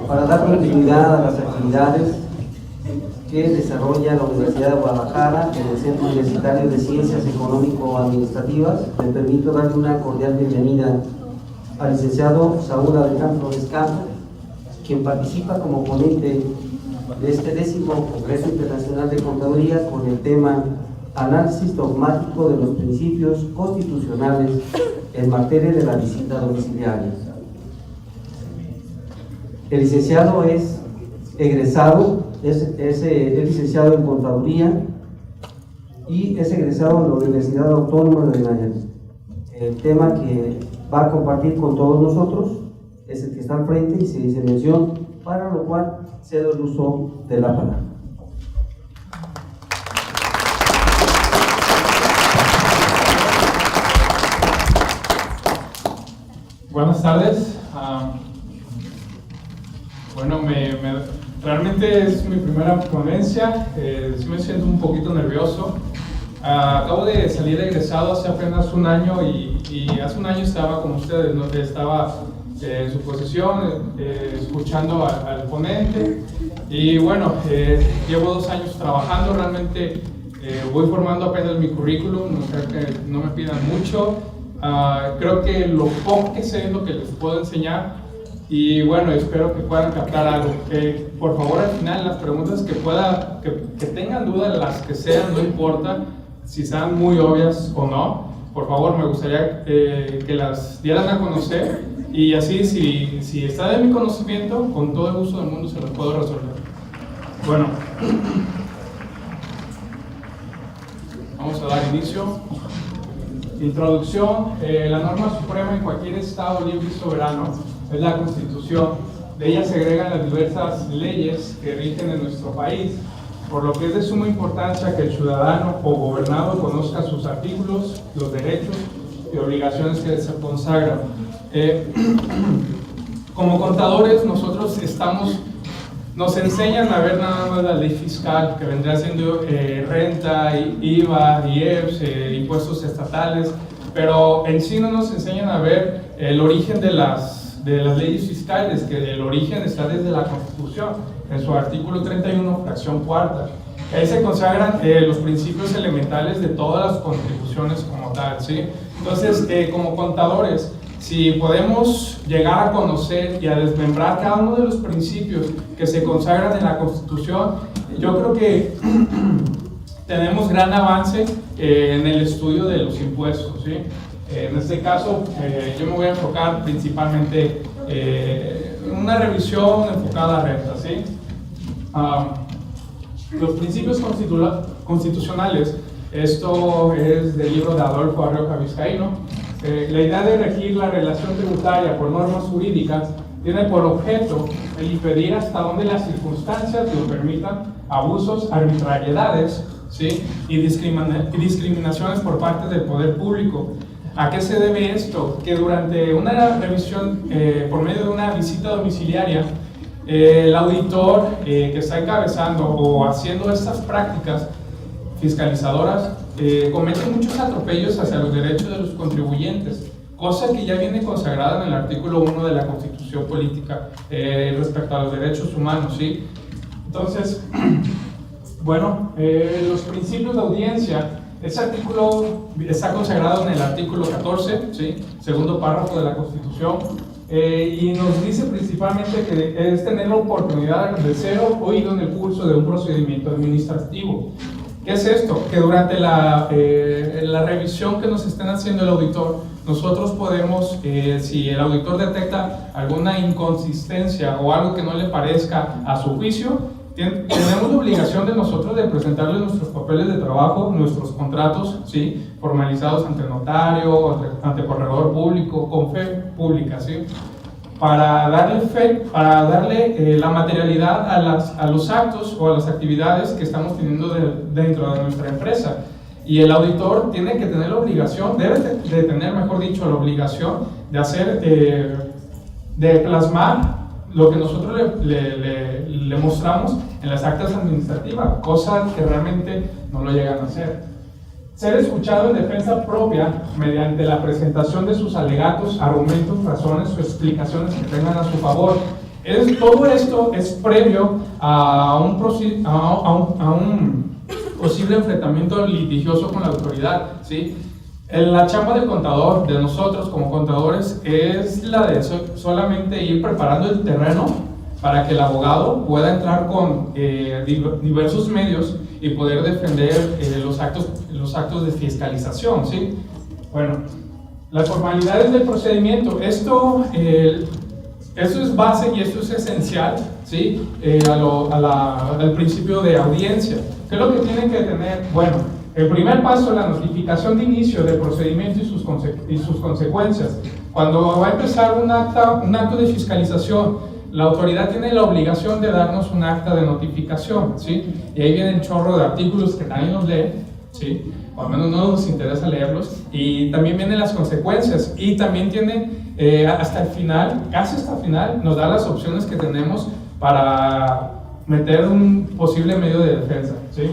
para dar continuidad a las actividades que desarrolla la Universidad de Guadalajara en el Centro Universitario de Ciencias Económico-Administrativas, me permito darle una cordial bienvenida al licenciado Saúl Alejandro Flores Campo, quien participa como ponente de este 10º Congreso Internacional de Contaduría con el tema Análisis dogmático de los principios constitucionales en materia de la visita domiciliaria. El licenciado es egresado, es licenciado en Contaduría y es egresado en la Universidad Autónoma de Nayarit. El tema que va a compartir con todos nosotros es el que está al frente y se dice mención, para lo cual cedo el uso de la palabra. Buenas tardes. Bueno, realmente es mi primera ponencia, sí me siento un poquito nervioso. Acabo de salir egresado hace apenas un año y hace un año estaba como ustedes, ¿no? Estaba en su posición, escuchando al ponente y bueno, llevo 2 años trabajando, realmente voy formando apenas mi currículum, no creo que no me pidan mucho. Creo que lo poco que sé es lo que les puedo enseñar y bueno, espero que puedan captar algo. Por favor, al final las preguntas que tengan dudas, las que sean, no importa si sean muy obvias o no, por favor me gustaría que las dieran a conocer y así si está de mi conocimiento, con todo el gusto del mundo se los puedo resolver. Bueno, vamos a dar inicio. Introducción. La norma suprema en cualquier Estado libre y soberano es la Constitución. De ella se agregan las diversas leyes que rigen en nuestro país, por lo que es de suma importancia que el ciudadano o gobernado conozca sus artículos, los derechos y obligaciones que se consagran. Como contadores, nosotros nos enseñan a ver nada más la ley fiscal, que vendría siendo renta, IVA, IEPS, impuestos estatales, pero en sí no nos enseñan a ver el origen de las leyes fiscales, que el origen está desde la Constitución, en su artículo 31, fracción cuarta. Ahí se consagran los principios elementales de todas las contribuciones como tal, ¿sí? Entonces, como contadores, si podemos llegar a conocer y a desmembrar cada uno de los principios que se consagran en la Constitución, yo creo que tenemos gran avance en el estudio de los impuestos, ¿sí? En este caso, yo me voy a enfocar principalmente en una revisión enfocada a renta, ¿sí? Los principios constitucionales, esto es del libro de Adolfo Arrioja Vizcaíno. La idea de regir la relación tributaria por normas jurídicas tiene por objeto el impedir hasta donde las circunstancias lo permitan abusos, arbitrariedades, ¿sí? y discriminaciones por parte del poder público. ¿A qué se debe esto? Que durante una revisión por medio de una visita domiciliaria, el auditor que está encabezando o haciendo estas prácticas fiscalizadoras comete muchos atropellos hacia los derechos de los contribuyentes, cosa que ya viene consagrada en el artículo 1 de la Constitución Política respecto a los derechos humanos, ¿sí? Entonces, bueno, los principios de audiencia, ese artículo está consagrado en el artículo 14, ¿sí? Segundo párrafo de la Constitución, y nos dice principalmente que es tener la oportunidad de ser oído en el curso de un procedimiento administrativo. ¿Qué es esto? Que durante la revisión que nos estén haciendo el auditor, nosotros podemos, si el auditor detecta alguna inconsistencia o algo que no le parezca a su juicio, tenemos la obligación de nosotros de presentarle nuestros papeles de trabajo, nuestros contratos, ¿sí? Formalizados ante notario, ante corredor público, con fe pública, ¿sí? Para darle fe, para darle la materialidad a los actos o a las actividades que estamos teniendo dentro de nuestra empresa. Y el auditor tiene que tener la obligación, debe de tener, mejor dicho, la obligación de hacer, de plasmar lo que nosotros le mostramos en las actas administrativas, cosa que realmente no lo llegan a hacer. Ser escuchado en defensa propia mediante la presentación de sus alegatos, argumentos, razones o explicaciones que tengan a su favor. Todo esto es previo a un posible enfrentamiento litigioso con la autoridad, ¿sí? La chamba del contador, de nosotros como contadores, es la de solamente ir preparando el terreno para que el abogado pueda entrar con diversos medios y poder defender los actos de fiscalización, ¿sí? Bueno, las formalidades del procedimiento, esto es base y esto es esencial, ¿sí? Al principio de audiencia. ¿Qué es lo que tienen que tener? Bueno, el primer paso es la notificación de inicio del procedimiento y sus consecuencias. Cuando va a empezar un acto de fiscalización, la autoridad tiene la obligación de darnos un acta de notificación, ¿sí? Y ahí viene el chorro de artículos que nadie nos lee, ¿sí? O al menos no nos interesa leerlos. Y también vienen las consecuencias. Y también tiene hasta el final, casi hasta el final, nos da las opciones que tenemos para meter un posible medio de defensa, ¿sí?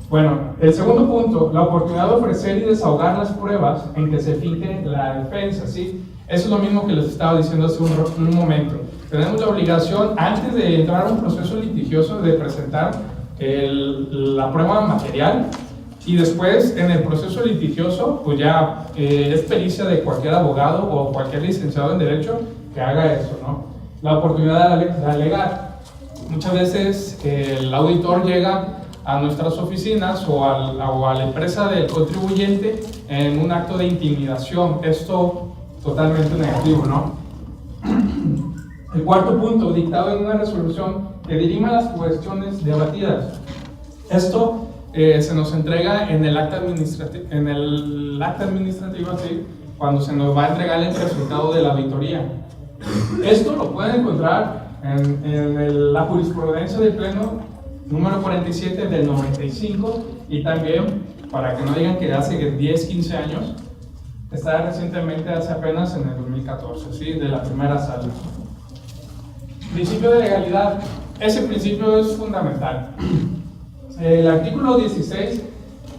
Bueno, el segundo punto, la oportunidad de ofrecer y desahogar las pruebas en que se fije la defensa, ¿sí? Eso es lo mismo que les estaba diciendo hace un momento. Tenemos la obligación, antes de entrar a un proceso litigioso, de presentar la prueba material, y después, en el proceso litigioso, pues ya es pericia de cualquier abogado o cualquier licenciado en Derecho que haga eso, ¿no? La oportunidad de alegar. Muchas veces el auditor llega a nuestras oficinas o a la empresa del contribuyente en un acto de intimidación. Esto totalmente negativo, ¿no? El cuarto punto, dictado en una resolución que dirima las cuestiones debatidas. Esto se nos entrega en el acta administrativa, ¿sí? Cuando se nos va a entregar el resultado de la auditoría. Esto lo pueden encontrar en la jurisprudencia del Pleno número 47 del 95, y también, para que no digan que hace 10, 15 años, está recientemente, hace apenas en el 2014, ¿sí? De la primera sala. Principio de legalidad. Ese principio es fundamental. El artículo 16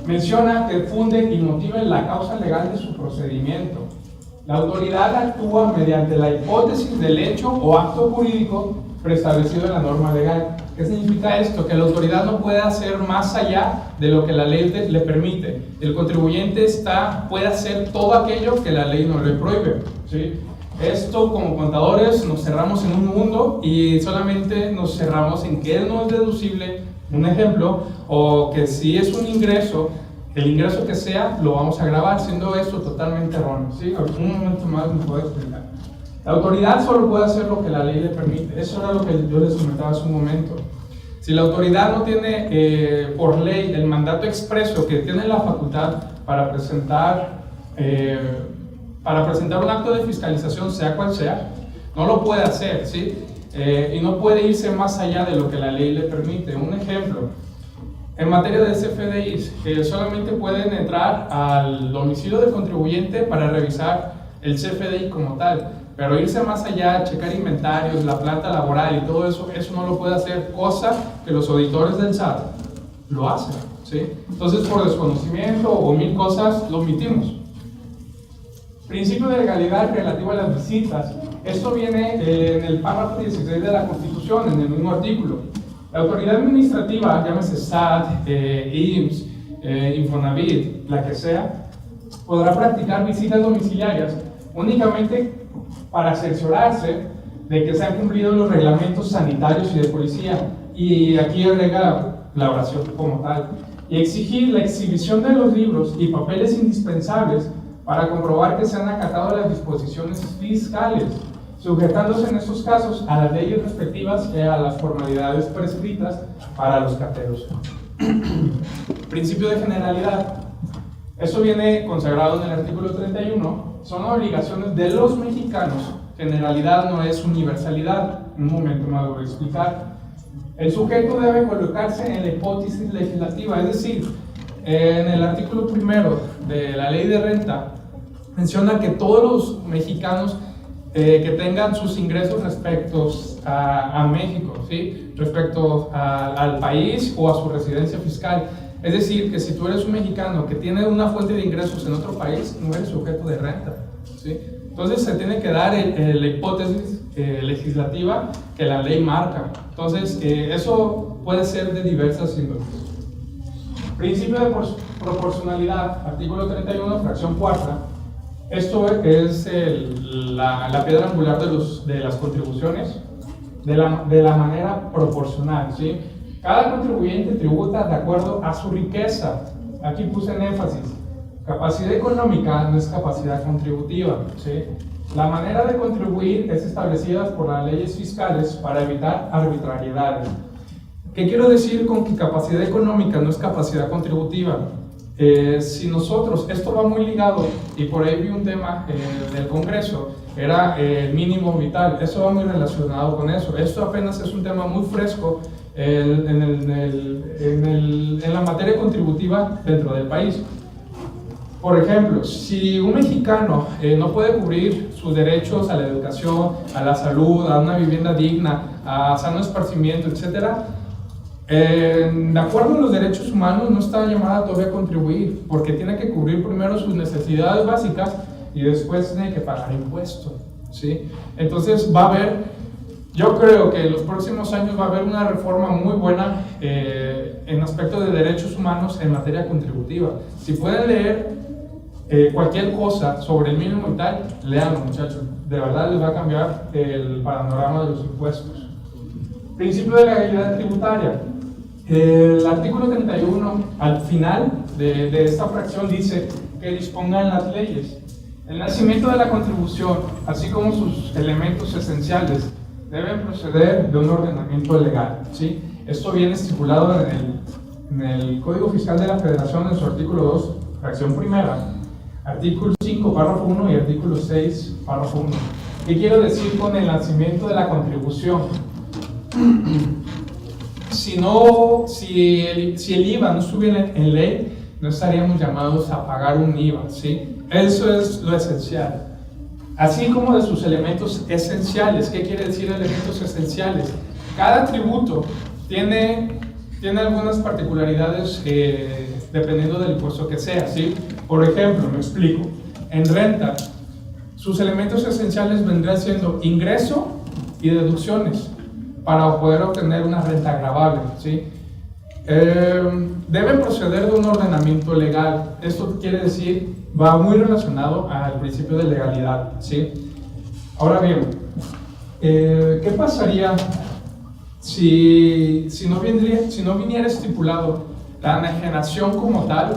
menciona que funde y motive la causa legal de su procedimiento. La autoridad actúa mediante la hipótesis del hecho o acto jurídico preestablecido en la norma legal. ¿Qué significa esto? Que la autoridad no puede hacer más allá de lo que la ley le permite. El contribuyente puede hacer todo aquello que la ley no le prohíbe, ¿sí? Esto, como contadores, nos cerramos en un mundo y solamente nos cerramos en que no es deducible, un ejemplo, o que si es un ingreso, el ingreso que sea, lo vamos a grabar, siendo esto totalmente erróneo, ¿sí? Un momento más me puedo explicar. La autoridad solo puede hacer lo que la ley le permite. Eso era lo que yo les comentaba hace un momento. Si la autoridad no tiene por ley el mandato expreso que tiene la facultad para presentar un acto de fiscalización, sea cual sea, no lo puede hacer, ¿sí? Y no puede irse más allá de lo que la ley le permite. Un ejemplo, en materia de CFDIs, solamente pueden entrar al domicilio del contribuyente para revisar el CFDI como tal, pero irse más allá, checar inventarios, la planta laboral y todo eso, eso no lo puede hacer, cosa que los auditores del SAT lo hacen, ¿sí? Entonces, por desconocimiento o mil cosas, lo omitimos. Principio de legalidad relativo a las visitas. Esto viene en el párrafo 16 de la Constitución, en el mismo artículo. La autoridad administrativa, llámese SAT, IMSS, Infonavit, la que sea, podrá practicar visitas domiciliarias únicamente para cerciorarse de que se han cumplido los reglamentos sanitarios y de policía. Y aquí agrega la oración como tal. Y exigir la exhibición de los libros y papeles indispensables para comprobar que se han acatado las disposiciones fiscales, sujetándose en estos casos a las leyes respectivas y a las formalidades prescritas para los cateros. Principio de generalidad. Eso viene consagrado en el artículo 31. Son obligaciones de los mexicanos. Generalidad no es universalidad. En un momento más lo voy a explicar. El sujeto debe colocarse en la hipótesis legislativa, es decir, en el artículo primero de la ley de renta menciona que todos los mexicanos que tengan sus ingresos respecto a México, ¿sí? Respecto al país o a su residencia fiscal. Es decir, que si tú eres un mexicano que tiene una fuente de ingresos en otro país, no eres sujeto de renta, ¿sí? Entonces se tiene que dar la hipótesis legislativa que la ley marca. Entonces eso puede ser de diversas índoles. Principio de proporcionalidad, artículo 31, fracción cuarta. Esto es la piedra angular de las contribuciones de la manera proporcional, ¿sí? Cada contribuyente tributa de acuerdo a su riqueza. Aquí puse en énfasis. Capacidad económica no es capacidad contributiva, ¿sí? La manera de contribuir es establecida por las leyes fiscales para evitar arbitrariedades. ¿Qué quiero decir con que capacidad económica no es capacidad contributiva? Si nosotros, esto va muy ligado, y por ahí vi un tema del Congreso, era el mínimo vital, eso va muy relacionado con eso. Esto apenas es un tema muy fresco en la materia contributiva dentro del país. Por ejemplo, si un mexicano no puede cubrir sus derechos a la educación, a la salud, a una vivienda digna, a sano esparcimiento, etc., de acuerdo a los derechos humanos no está llamada todavía a contribuir, porque tiene que cubrir primero sus necesidades básicas y después tiene que pagar impuestos, ¿sí? Entonces va a haber, yo creo que en los próximos años va a haber una reforma muy buena en aspecto de derechos humanos en materia contributiva. Si pueden leer cualquier cosa sobre el mínimo y tal, leanlo, muchachos, de verdad les va a cambiar el panorama de los impuestos. Principio de legalidad tributaria. El artículo 31, al final de esta fracción, dice que dispongan las leyes. El nacimiento de la contribución, así como sus elementos esenciales, deben proceder de un ordenamiento legal, ¿sí? Esto viene estipulado en el Código Fiscal de la Federación, en su artículo 2, fracción primera, artículo 5, párrafo 1 y artículo 6, párrafo 1. ¿Qué quiero decir con el nacimiento de la contribución? Si el IVA no estuviera en ley, no estaríamos llamados a pagar un IVA, ¿sí? Eso es lo esencial. Así como de sus elementos esenciales. ¿Qué quiere decir elementos esenciales? Cada tributo tiene algunas particularidades dependiendo del impuesto que sea, ¿sí? Por ejemplo, me explico. En renta, sus elementos esenciales vendrán siendo ingreso y deducciones para poder obtener una renta gravable, ¿sí? Deben proceder de un ordenamiento legal. Esto quiere decir, va muy relacionado al principio de legalidad, ¿sí? Ahora bien, ¿qué pasaría si no viniera estipulado la enajenación como tal,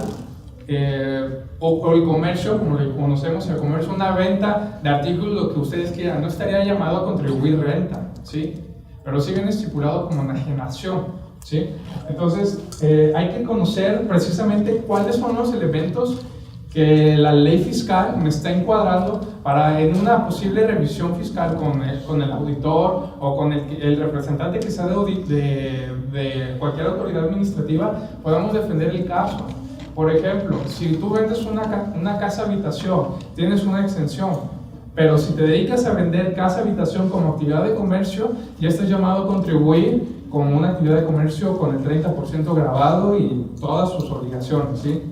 o el comercio, como le conocemos, el comercio, una venta de artículos, lo que ustedes quieran, no estaría llamado a contribuir renta, ¿sí? Pero sí viene estipulado como enajenación, ¿sí? Entonces, hay que conocer precisamente cuáles son los elementos que la ley fiscal me está encuadrando para en una posible revisión fiscal con el auditor o con el representante que sea de cualquier autoridad administrativa, podamos defender el caso. Por ejemplo, si tú vendes una casa habitación, tienes una exención, pero si te dedicas a vender casa habitación como actividad de comercio, ya estás llamado a contribuir como una actividad de comercio con el 30% grabado y todas sus obligaciones, ¿sí?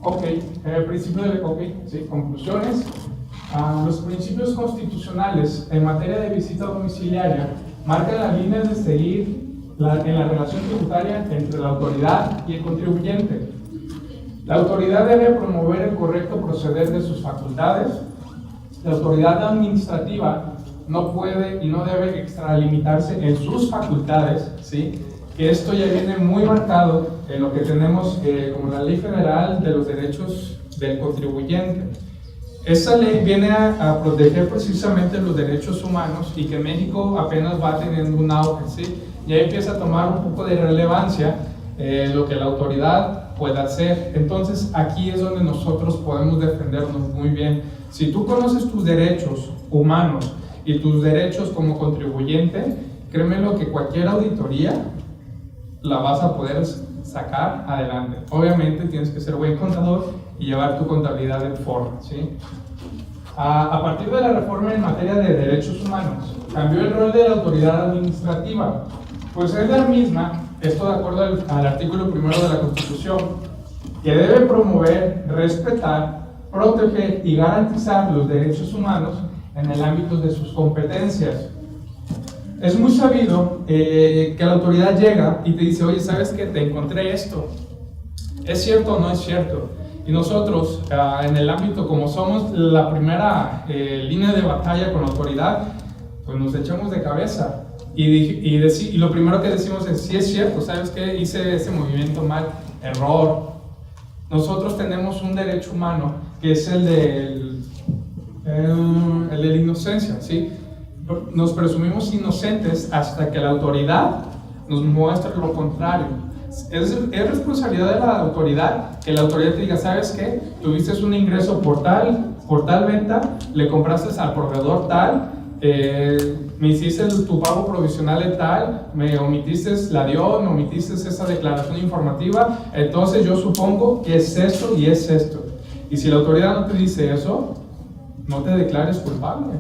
Ok, sí, conclusiones. Los principios constitucionales en materia de visita domiciliaria marcan las líneas de seguir en la relación tributaria entre la autoridad y el contribuyente. La autoridad debe promover el correcto proceder de sus facultades. La autoridad administrativa no puede y no debe extralimitarse en sus facultades, ¿sí? Que esto ya viene muy marcado en lo que tenemos como la Ley Federal de los Derechos del Contribuyente. Esta ley viene a proteger precisamente los derechos humanos y que México apenas va teniendo un auge, ¿sí? Ya empieza a tomar un poco de relevancia lo que la autoridad puede hacer. Entonces aquí es donde nosotros podemos defendernos muy bien. Si tú conoces tus derechos humanos y tus derechos como contribuyente, créeme lo que cualquier auditoría la vas a poder sacar adelante. Obviamente tienes que ser buen contador y llevar tu contabilidad en forma, ¿sí? A partir de la reforma en materia de derechos humanos, cambió el rol de la autoridad administrativa. Pues es la misma, esto de acuerdo al artículo 1 de la Constitución, que debe promover, respetar, proteger y garantizar los derechos humanos en el ámbito de sus competencias. Es muy sabido que la autoridad llega y te dice, oye, ¿sabes qué? Te encontré esto. ¿Es cierto o no es cierto? Y nosotros, en el ámbito, como somos la primera línea de batalla con la autoridad, pues nos echamos de cabeza. Y lo primero que decimos es, sí es cierto, ¿sabes qué? Hice ese movimiento mal, error. Nosotros tenemos un derecho humano que es el de la inocencia, ¿sí? Nos presumimos inocentes hasta que la autoridad nos muestre lo contrario. Es responsabilidad de la autoridad que la autoridad te diga, ¿sabes qué? Tuviste un ingreso por tal venta, le compraste al proveedor tal, me hiciste tu pago provisional de tal, me omitiste la DIO, me omitiste esa declaración informativa, entonces yo supongo que es esto y es esto. Y si la autoridad no te dice eso, no te declares culpable.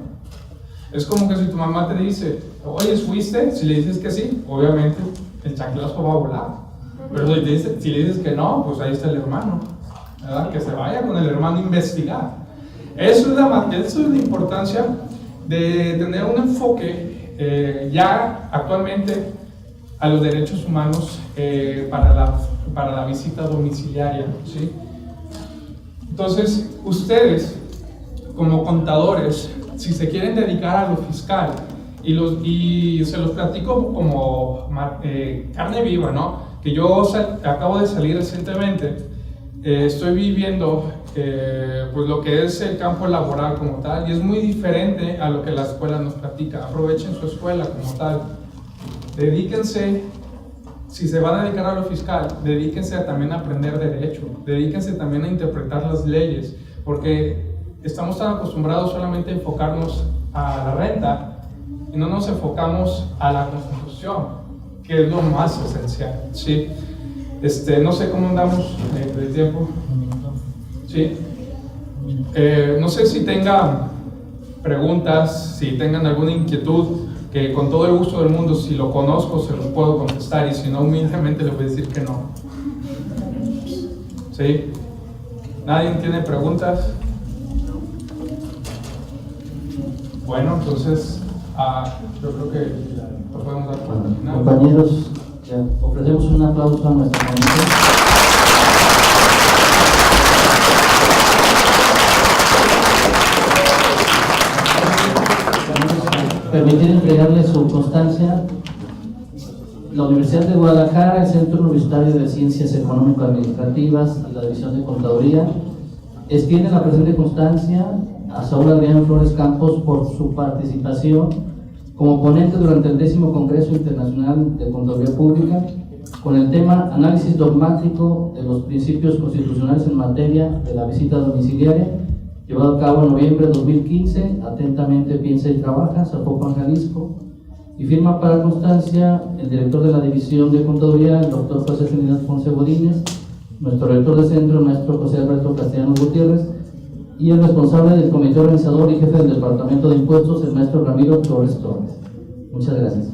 Es como que si tu mamá te dice, oye, ¿fuiste? Si le dices que sí, obviamente el chanclazo va a volar. Pero si le dices que no, pues ahí está el hermano, ¿verdad? Que se vaya con el hermano a investigar. Eso es la importancia de tener un enfoque ya actualmente a los derechos humanos para la visita domiciliaria, ¿sí? Entonces, ustedes, como contadores, si se quieren dedicar a lo fiscal, y se los platico como carne viva, ¿no? Que yo acabo de salir recientemente, estoy viviendo pues lo que es el campo laboral como tal, y es muy diferente a lo que la escuela nos platica. Aprovechen su escuela como tal, dedíquense, si se van a dedicar a lo fiscal, dedíquense también a aprender derecho, dedíquense también a interpretar las leyes, porque estamos tan acostumbrados solamente a enfocarnos a la renta y no nos enfocamos a la Constitución, que es lo más esencial, ¿sí? No sé cómo andamos de tiempo, ¿sí? No sé si tengan preguntas, si tengan alguna inquietud, que con todo el gusto del mundo, si lo conozco, se los puedo contestar, y si no, humildemente les voy a decir que no. ¿Sí? ¿Nadie tiene preguntas? Bueno, entonces, yo creo que lo podemos dar por terminado. Compañeros, ofrecemos un aplauso a nuestra comisión. Permitir entregarle su constancia. La Universidad de Guadalajara, el Centro Universitario de Ciencias Económico-Administrativas y la División de Contaduría extiende la presente constancia a Saúl Adrián Flores Campos por su participación como ponente durante el 10º Congreso Internacional de Contaduría Pública con el tema Análisis dogmático de los principios constitucionales en materia de la visita domiciliaria, llevado a cabo en noviembre de 2015. Atentamente piensa y trabaja, Zapopan, Jalisco. Y firma para constancia el director de la División de Contaduría, el doctor José Trinidad Ponce Godínez, nuestro rector de centro, el maestro José Alberto Castellanos Gutiérrez, y el responsable del comité organizador y jefe del departamento de impuestos, el maestro Ramiro Torres Torres. Muchas gracias.